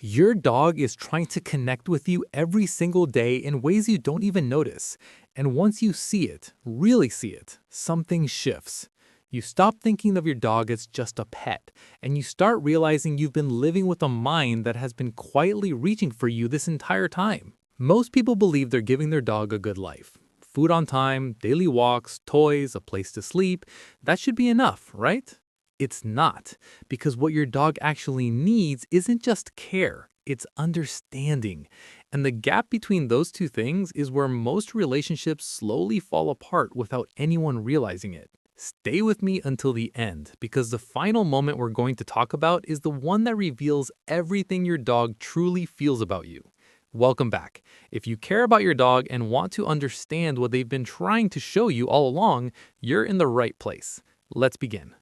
Your dog is trying to connect with you every single day in ways you don't even notice. And once you see it, really see it, something shifts. You stop thinking of your dog as just a pet, and you start realizing you've been living with a mind that has been quietly reaching for you this entire time. Most people believe they're giving their dog a good life. Food on time, daily walks, toys, a place to sleep. That should be enough, right? It's not, because what your dog actually needs isn't just care, it's understanding. And the gap between those two things is where most relationships slowly fall apart without anyone realizing it. Stay with me until the end, because the final moment we're going to talk about is the one that reveals everything your dog truly feels about you. Welcome back. If you care about your dog and want to understand what they've been trying to show you all along, you're in the right place. Let's begin.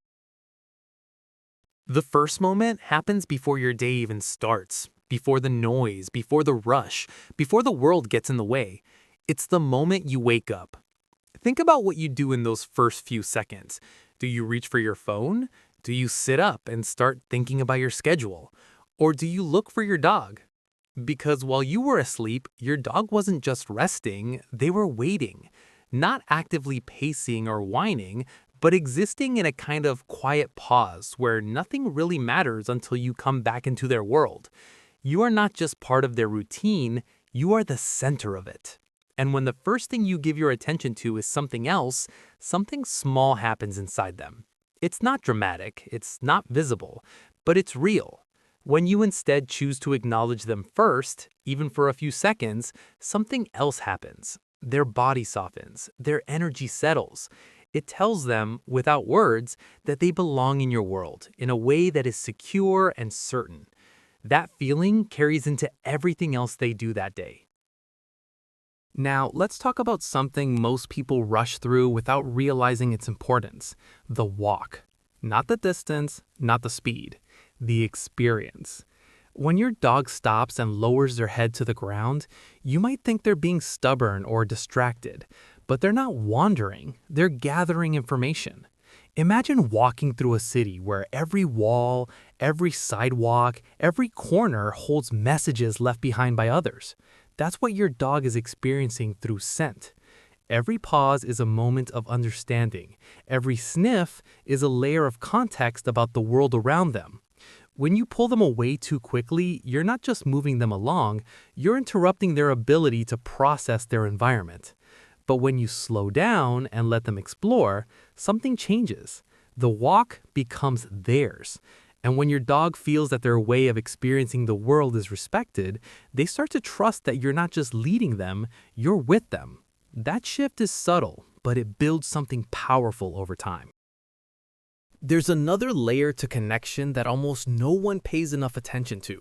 The first moment happens before your day even starts, before the noise, before the rush, before the world gets in the way. It's the moment you wake up. Think about what you do in those first few seconds. Do you reach for your phone? Do you sit up and start thinking about your schedule? Or do you look for your dog? Because while you were asleep, your dog wasn't just resting, they were waiting. Not actively pacing or whining, but existing in a kind of quiet pause where nothing really matters until you come back into their world. You are not just part of their routine, you are the center of it. And when the first thing you give your attention to is something else, something small happens inside them. It's not dramatic, it's not visible, but it's real. When you instead choose to acknowledge them first, even for a few seconds, something else happens. Their body softens, their energy settles. It tells them, without words, that they belong in your world in a way that is secure and certain. That feeling carries into everything else they do that day. Now, let's talk about something most people rush through without realizing its importance: the walk. Not the distance, not the speed, the experience. When your dog stops and lowers their head to the ground, you might think they're being stubborn or distracted, but they're not wandering, they're gathering information. Imagine walking through a city where every wall, every sidewalk, every corner holds messages left behind by others. That's what your dog is experiencing through scent. Every pause is a moment of understanding. Every sniff is a layer of context about the world around them. When you pull them away too quickly, you're not just moving them along, you're interrupting their ability to process their environment. But when you slow down and let them explore, something changes. The walk becomes theirs. And when your dog feels that their way of experiencing the world is respected, they start to trust that you're not just leading them, you're with them. That shift is subtle, but it builds something powerful over time. There's another layer to connection that almost no one pays enough attention to: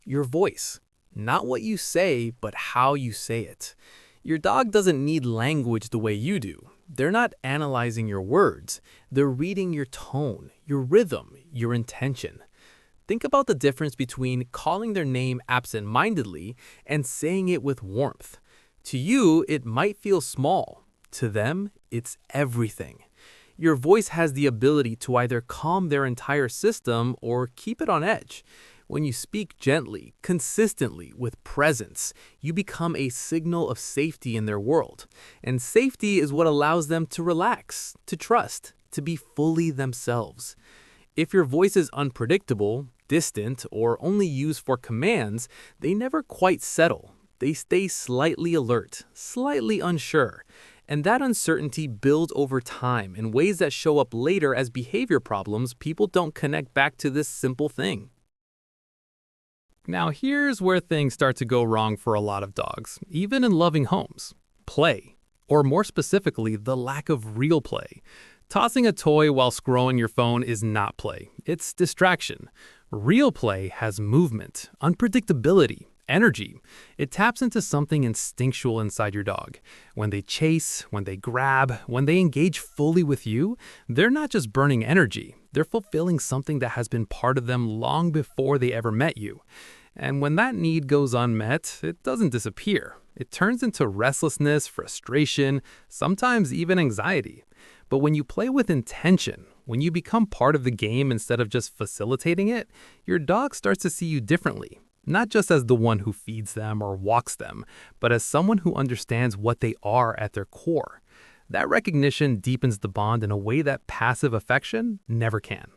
your voice. Not what you say, but how you say it. Your dog doesn't need language the way you do. They're not analyzing your words. They're reading your tone, your rhythm, your intention. Think about the difference between calling their name absent-mindedly and saying it with warmth. To you, it might feel small. To them, it's everything. Your voice has the ability to either calm their entire system or keep it on edge. When you speak gently, consistently, with presence, you become a signal of safety in their world. And safety is what allows them to relax, to trust, to be fully themselves. If your voice is unpredictable, distant, or only used for commands, they never quite settle. They stay slightly alert, slightly unsure. And that uncertainty builds over time in ways that show up later as behavior problems. People don't connect back to this simple thing. Now here's where things start to go wrong for a lot of dogs, even in loving homes: play. Or more specifically, the lack of real play. Tossing a toy while scrolling your phone is not play, it's distraction. Real play has movement, unpredictability, energy. It taps into something instinctual inside your dog. When they chase, when they grab, when they engage fully with you, they're not just burning energy, they're fulfilling something that has been part of them long before they ever met you. And when that need goes unmet, it doesn't disappear. It turns into restlessness, frustration, sometimes even anxiety. But when you play with intention, when you become part of the game instead of just facilitating it, your dog starts to see you differently. not just as the one who feeds them or walks them, but as someone who understands what they are at their core. That recognition deepens the bond in a way that passive affection never can.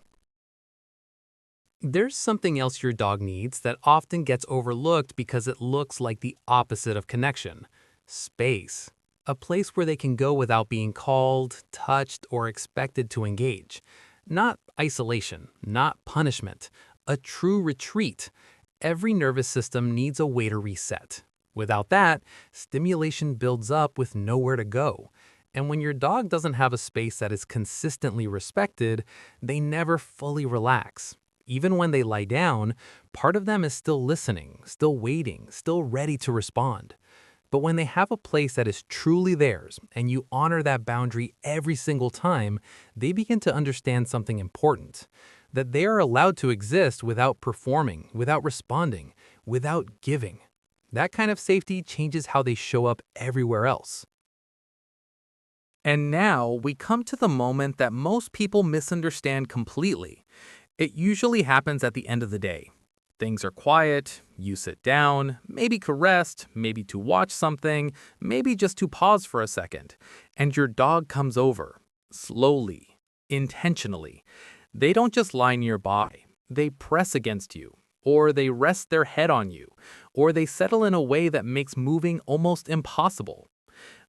There's something else your dog needs that often gets overlooked because it looks like the opposite of connection: space. A place where they can go without being called, touched, or expected to engage. Not isolation, not punishment, a true retreat. Every nervous system needs a way to reset. Without that, stimulation builds up with nowhere to go. And when your dog doesn't have a space that is consistently respected, they never fully relax. Even when they lie down, part of them is still listening, still waiting, still ready to respond. But when they have a place that is truly theirs and you honor that boundary every single time, they begin to understand something important: that they are allowed to exist without performing, without responding, without giving. That kind of safety changes how they show up everywhere else. And now we come to the moment that most people misunderstand completely. It usually happens at the end of the day. Things are quiet, you sit down, maybe caressed, maybe to watch something, maybe just to pause for a second, and your dog comes over, slowly, intentionally. They don't just lie nearby, they press against you, or they rest their head on you, or they settle in a way that makes moving almost impossible.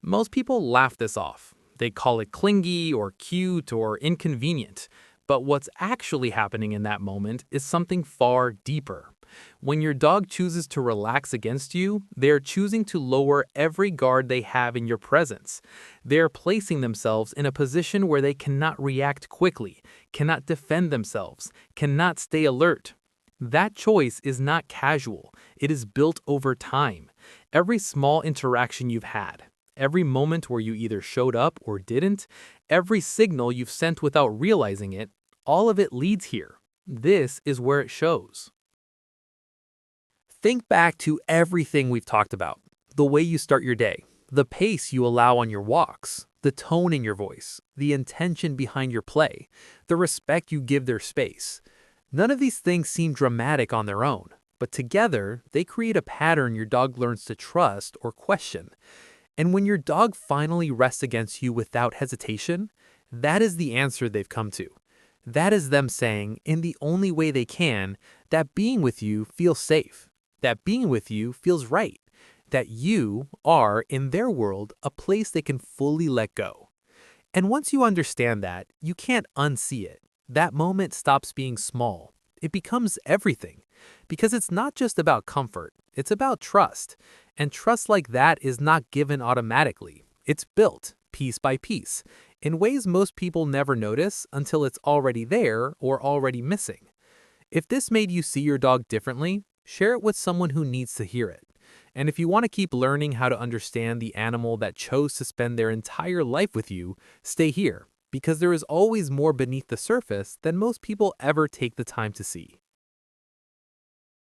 Most people laugh this off. They call it clingy or cute or inconvenient. But what's actually happening in that moment is something far deeper. When your dog chooses to relax against you, they are choosing to lower every guard they have in your presence. They are placing themselves in a position where they cannot react quickly, cannot defend themselves, cannot stay alert. That choice is not casual. It is built over time. Every small interaction you've had, every moment where you either showed up or didn't, every signal you've sent without realizing it, all of it leads here. This is where it shows. Think back to everything we've talked about: the way you start your day, the pace you allow on your walks, the tone in your voice, the intention behind your play, the respect you give their space. None of these things seem dramatic on their own, but together they create a pattern your dog learns to trust or question. And when your dog finally rests against you without hesitation, that is the answer they've come to. That is them saying, in the only way they can, that being with you feels safe, that being with you feels right, that you are, in their world, a place they can fully let go. And once you understand that, you can't unsee it. That moment stops being small. It becomes everything. Because it's not just about comfort, it's about trust. And trust like that is not given automatically. It's built, piece by piece, in ways most people never notice until it's already there or already missing. If this made you see your dog differently, share it with someone who needs to hear it. And if you want to keep learning how to understand the animal that chose to spend their entire life with you, stay here, because there is always more beneath the surface than most people ever take the time to see.